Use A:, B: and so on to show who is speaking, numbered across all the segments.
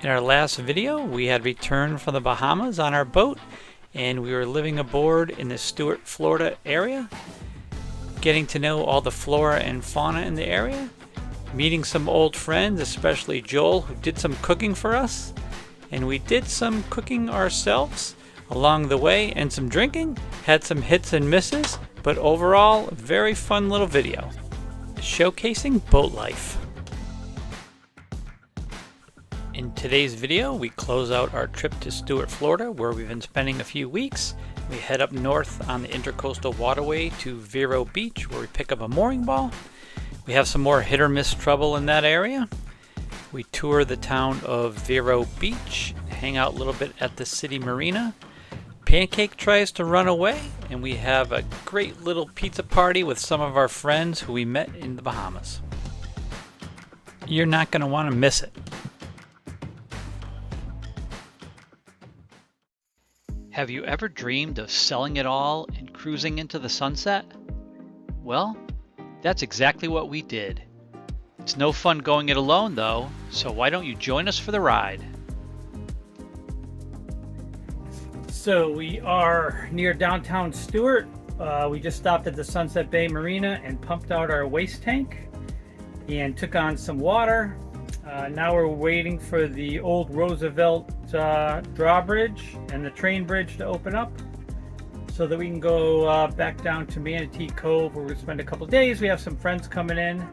A: In our last video, we had returned from the Bahamas on our boat, and we were living aboard in the Stuart, Florida area, getting to know all the flora and fauna in the area, meeting some old friends, especially Joel, who did some cooking for us, and we did some cooking ourselves along the way, and some drinking, had some hits and misses, but overall, a very fun little video showcasing boat life. In today's video, we close out our trip to Stuart, Florida, where we've been spending a few weeks. We head up north on the intercoastal waterway to Vero Beach, where we pick up a mooring ball. We have some more hit or miss trouble in that area. We tour the town of Vero Beach, hang out a little bit at the city Marina. Pancake tries to run away, and we have a great little pizza party with some of our friends who we met in the Bahamas. You're not going to want to miss it. Have you ever dreamed of selling it all and cruising into the sunset? Well, that's exactly what we did. It's no fun going it alone though, so why don't you join us for the ride? So we are near downtown Stuart. We just stopped at the Sunset Bay Marina and pumped out our waste tank and took on some water. Now we're waiting for the old Roosevelt drawbridge and the train bridge to open up so that we can go back down to Manatee Cove, where we'll spend a couple days. We have some friends coming in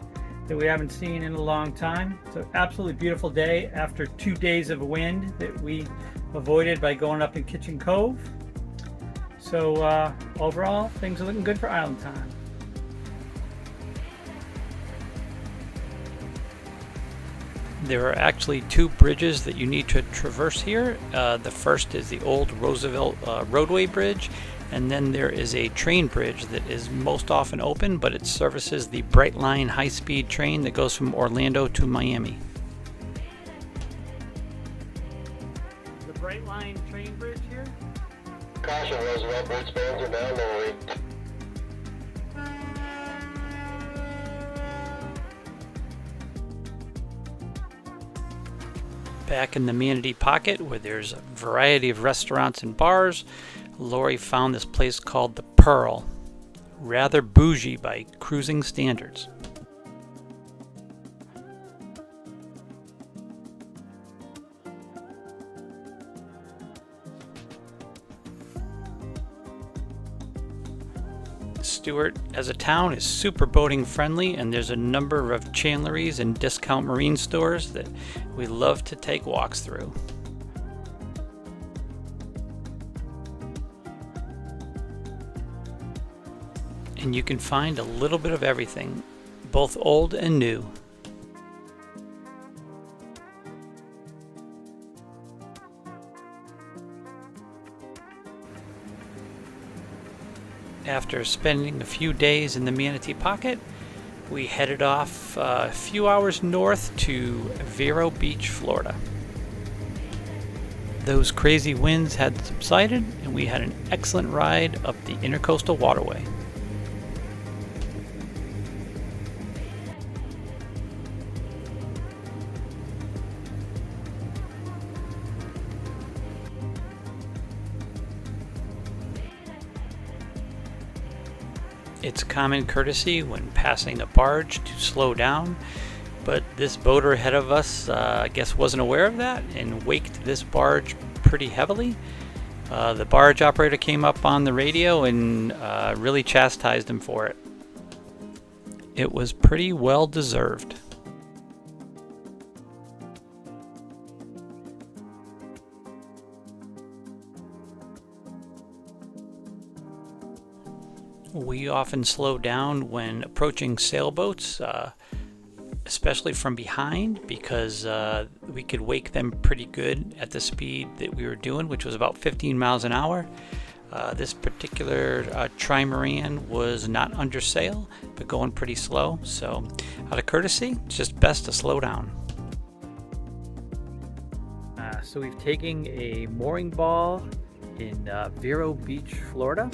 A: that we haven't seen in a long time. It's an absolutely beautiful day after 2 days of wind that we avoided by going up in Kitchen Cove. So overall, things are looking good for island time. There are actually two bridges that you need to traverse here. The first is the old Roosevelt roadway bridge, and then there is a train bridge that is most often open, but it services the Brightline high-speed train that goes from Orlando to Miami. The Brightline train bridge here.
B: Caution, Roosevelt bridge spans are now lowering.
A: Back in the Manatee Pocket, where there's a variety of restaurants and bars, Lori found this place called the Pearl. Rather bougie by cruising standards. Stuart as a town is super boating friendly, and there's a number of chandleries and discount marine stores that we love to take walks through. And you can find a little bit of everything, both old and new. After spending a few days in the Manatee Pocket, we headed off a few hours north to Vero Beach, Florida. Those crazy winds had subsided, and we had an excellent ride up the intercoastal waterway. It's common courtesy when passing a barge to slow down, but this boater ahead of us, I guess, wasn't aware of that and waked this barge pretty heavily. The barge operator came up on the radio and really chastised him for it. It was pretty well deserved. We often slow down when approaching sailboats, especially from behind, because we could wake them pretty good at the speed that we were doing, which was about 15 miles an hour. This particular trimaran was not under sail, but going pretty slow, so out of courtesy, it's just best to slow down. So we've taken a mooring ball in Vero Beach, Florida,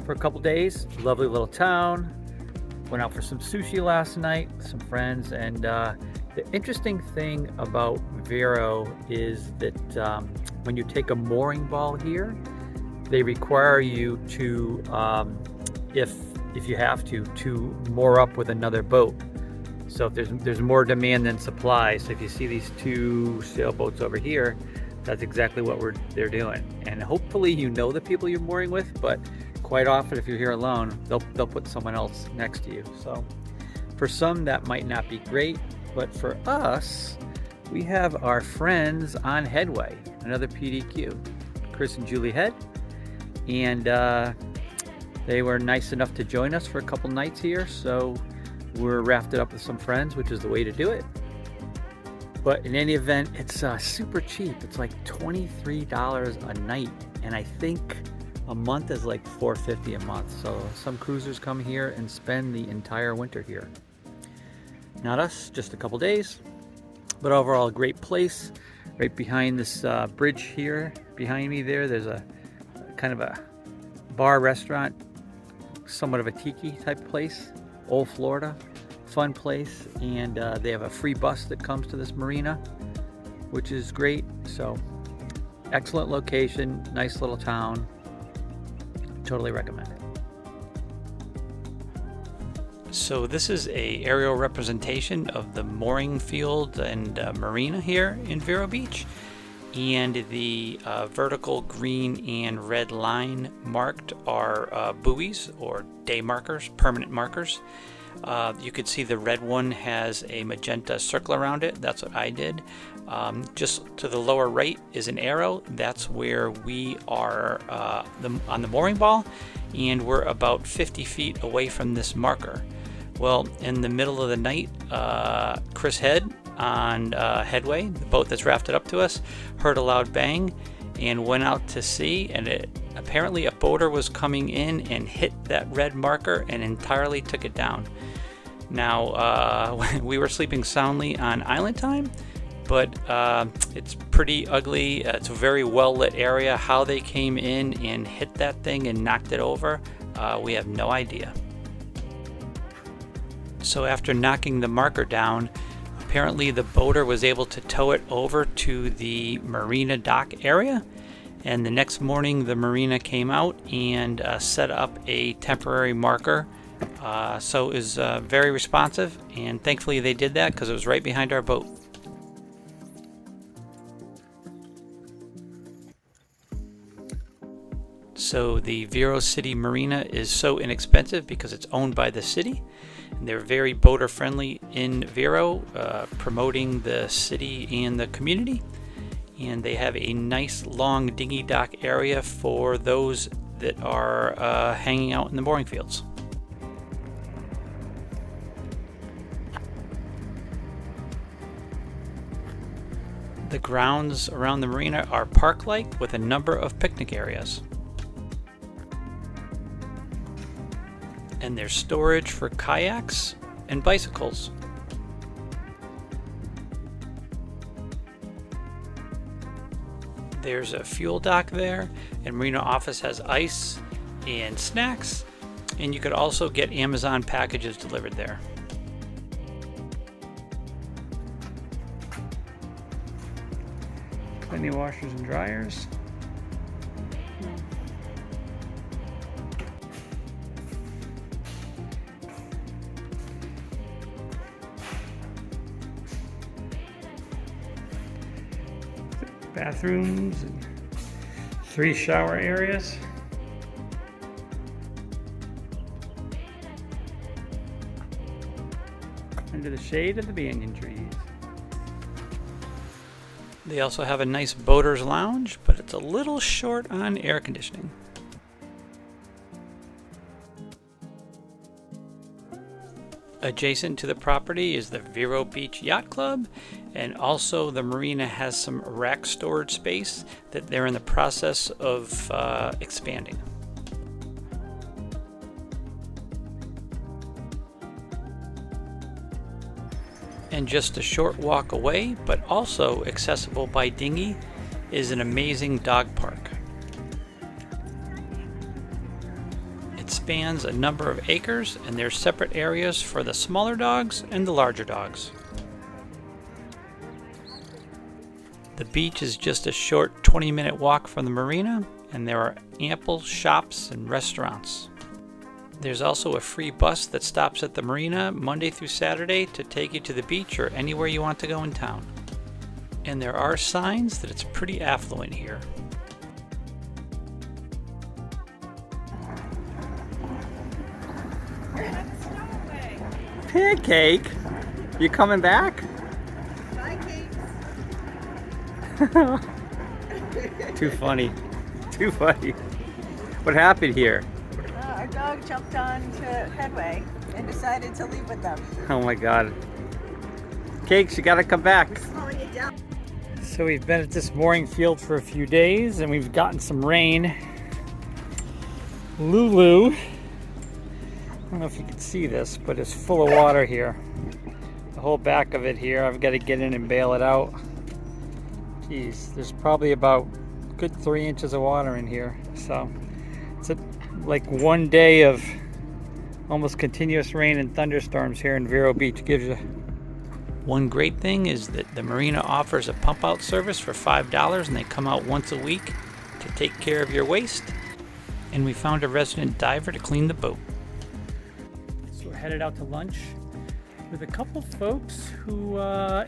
A: for a couple days. Lovely little town. Went out for some sushi last night with some friends, and The interesting thing about Vero is that when you take a mooring ball here, they require you to, if you have to moor up with another boat. So if there's more demand than supply. So if you see these two sailboats over here, that's exactly what they're doing. And hopefully you know the people you're mooring with, but quite often if you're here alone, they'll put someone else next to you. So for some that might not be great, but for us, we have our friends on Headway, another PDQ, Chris and Julie Head, and they were nice enough to join us for a couple nights here. So we're rafted up with some friends, which is the way to do it. But in any event, it's super cheap. It's like $23 a night, and I think a month is like $4.50 a month. So some cruisers come here and spend the entire winter here. Not us, just a couple days, but overall a great place. Right behind this bridge here, behind me there's a kind of a bar restaurant, somewhat of a tiki type place, old Florida, fun place, and they have a free bus that comes to this marina, which is great. So excellent location, nice little town, totally recommend it. So this is a aerial representation of the mooring field and marina here in Vero Beach, and the vertical green and red line marked are buoys or day markers, permanent markers. You could see the red one has a magenta circle around it. That's what I did. Just to the lower right is an arrow. That's where we are on the mooring ball, and we're about 50 feet away from this marker. Well, in the middle of the night, Chris Head on Headway, the boat that's rafted up to us, heard a loud bang and went out to sea, and apparently a boater was coming in and hit that red marker and entirely took it down. Now, we were sleeping soundly on island time, but it's pretty ugly. It's a very well lit area. How they came in and hit that thing and knocked it over, we have no idea. So after knocking the marker down, apparently the boater was able to tow it over to the Marina dock area, and the next morning the Marina came out and set up a temporary marker. So it was very responsive, and thankfully they did that because it was right behind our boat. So the Vero City Marina is so inexpensive because it's owned by the city. And they're very boater friendly in Vero, promoting the city and the community. And they have a nice long dinghy dock area for those that are hanging out in the mooring fields. The grounds around the marina are park-like with a number of picnic areas. And there's storage for kayaks and bicycles. There's a fuel dock there, and Marina office has ice and snacks, and you could also get Amazon packages delivered there. Plenty of washers and dryers. Bathrooms and 3 shower areas. Under the shade of the banyan trees. They also have a nice boater's lounge, but it's a little short on air conditioning. Adjacent to the property is the Vero Beach Yacht Club, and also the marina has some rack storage space that they're in the process of expanding. And just a short walk away, but also accessible by dinghy, is an amazing dog park. It spans a number of acres, and there's separate areas for the smaller dogs and the larger dogs.
C: The beach is just a short 20-minute walk from the marina, and there are ample shops and restaurants. There's also a free bus that stops at the marina Monday through Saturday to take you to the beach or anywhere you want to go in town. And there are signs that it's pretty affluent here.
A: Pancake, you coming back?
D: Bye, Kate.
A: Too funny. Too funny. What happened here?
D: Our dog jumped onto Headway and decided to leave with them.
A: Oh my God. Cakes, you gotta come back.
D: Slowing it down.
A: So we've been at this mooring field for a few days and we've gotten some rain. Lulu, I don't know if you can see this, but it's full of water here. The whole back of it here, I've got to get in and bail it out. Geez, there's probably about a good 3 inches of water in here. So it's like one day of almost continuous rain and thunderstorms here in Vero Beach. Gives you.
C: One great thing is that the marina offers a pump out service for $5 and they come out once a week to take care of your waste. And we found a resident diver to clean the boat.
A: So we're headed out to lunch with a couple folks who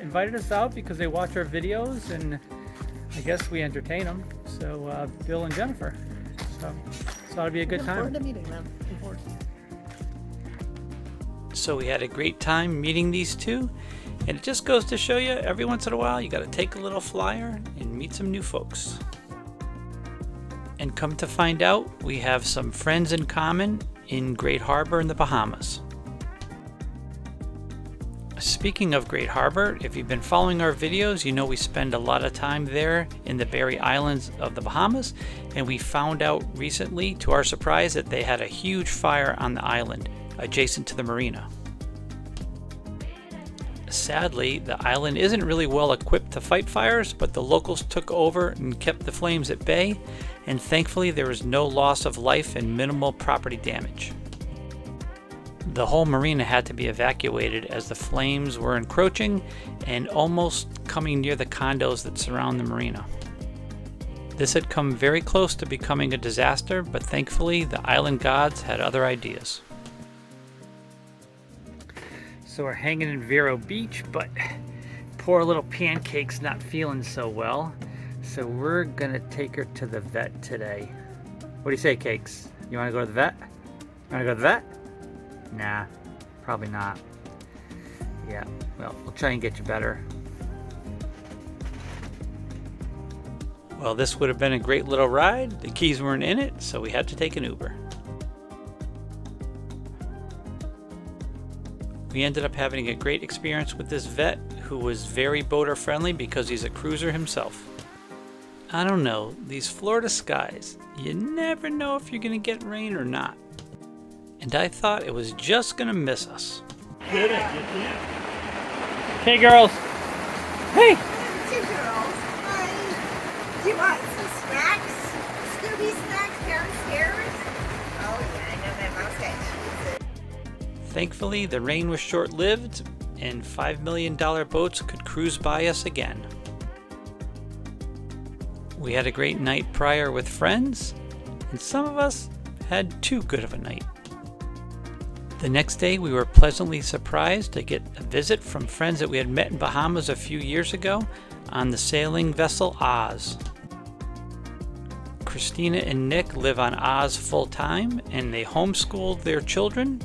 A: invited us out because they watch our videos and I guess we entertain them. So Bill and Jennifer. So it'll be a good time.
D: Look forward to meeting them.
C: So we had a great time meeting these two. And it just goes to show you, every once in a while, you got to take a little flyer and meet some new folks. And come to find out, we have some friends in common in Great Harbor in the Bahamas. Speaking of Great Harbor, if you've been following our videos, you know we spend a lot of time there in the Berry Islands of the Bahamas, and we found out recently, to our surprise, that they had a huge fire on the island adjacent to the marina. Sadly, the island isn't really well equipped to fight fires, but the locals took over and kept the flames at bay, and thankfully there was no loss of life and minimal property damage. The whole marina had to be evacuated as the flames were encroaching and almost coming near the condos that surround the marina. This had come very close to becoming a disaster, but thankfully the island gods had other ideas.
A: So we're hanging in Vero Beach, but poor little Pancake's not feeling so well. So we're gonna take her to the vet today. What do you say, Cakes? You wanna go to the vet? You wanna go to the vet? Nah, probably not. Yeah, well, we'll try and get you better.
C: Well, this would have been a great little ride. The keys weren't in it, so we had to take an Uber. We ended up having a great experience with this vet who was very boater friendly because he's a cruiser himself. I don't know, these Florida skies, you never know if you're gonna get rain or not. And I thought it was just gonna miss us.
A: Hey girls. Hey!
D: Two girls. Hi. Do you want some snacks? Scooby snacks downstairs? Oh yeah, I know that mouse got cheese.
C: Thankfully, the rain was short-lived and $5 million boats could cruise by us again. We had a great night prior with friends, and some of us had too good of a night. The next day, we were pleasantly surprised to get a visit from friends that we had met in Bahamas a few years ago on the sailing vessel Oz. Christina and Nick live on Oz full-time, and they homeschooled their children,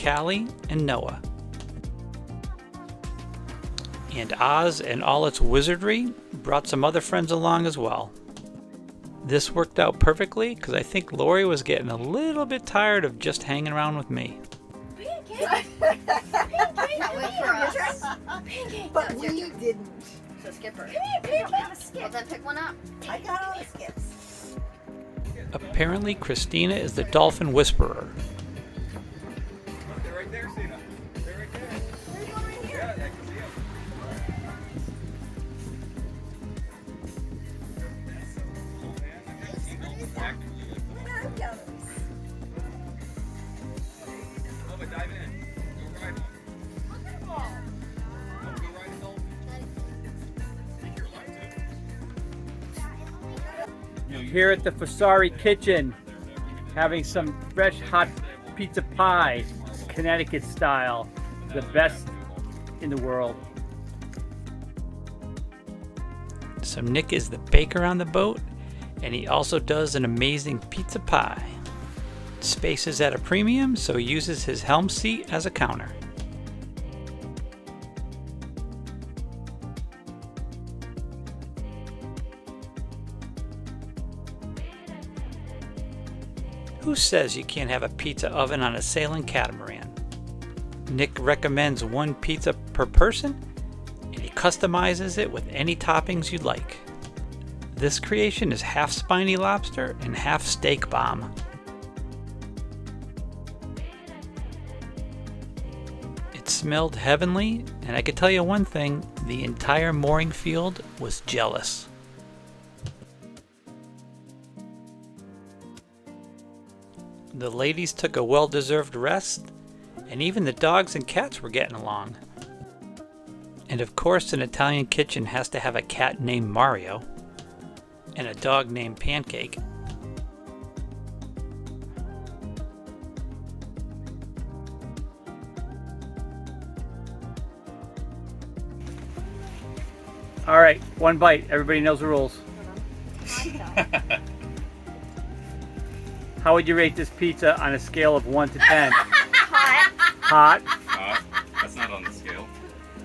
C: Callie and Noah. And Oz and all its wizardry brought some other friends along as well. This worked out perfectly because I think Lori was getting a little bit tired of just hanging around with me.
D: But we didn't.
E: So Skipper.
D: Come here, Pancake.
E: Well, then pick one up.
D: I got all the skips.
C: Apparently, Christina is the dolphin whisperer.
F: They're right there, Cena. They're right there.
D: There's one right here.
F: Yeah, I can see them. Oh, but dive in. Go ride one. Go ride a dolphin. Take your life, too.
A: here at the Fasari Kitchen, having some fresh hot pizza pie, Connecticut style, the best in the world.
C: So Nick is the baker on the boat, and he also does an amazing pizza pie. Space is at a premium, so he uses his helm seat as a counter. Who says you can't have a pizza oven on a sailing catamaran? Nick recommends one pizza per person, and he customizes it with any toppings you'd like. This creation is half spiny lobster and half steak bomb. It smelled heavenly, and I could tell you one thing, the entire mooring field was jealous. The ladies took a well-deserved rest, and even the dogs and cats were getting along. And of course, an Italian kitchen has to have a cat named Mario and a dog named Pancake.
A: All right, one bite. Everybody knows the rules. How would you rate this pizza on a scale of 1 to 10?
D: Hot.
A: Hot.
F: That's not on the scale.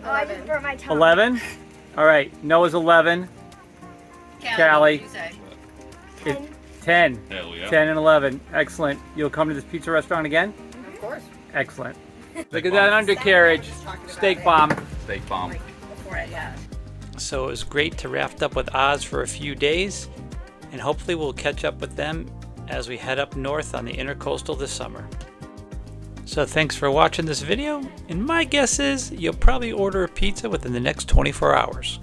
D: Oh, I just burnt my tongue.
A: 11? All right, Noah's 11. Callie.
E: What'd you say?
D: 10.
A: 10.
F: Hell yeah.
A: 10 and 11. Excellent. You'll come to this pizza restaurant again?
E: Of course.
A: Excellent. Look at that undercarriage. Steak bomb.
F: Steak bomb.
E: Before it, yeah.
C: So it was great to raft up with Oz for a few days, and hopefully we'll catch up with them as we head up north on the intercoastal this summer. So thanks for watching this video, and my guess is you'll probably order a pizza within the next 24 hours.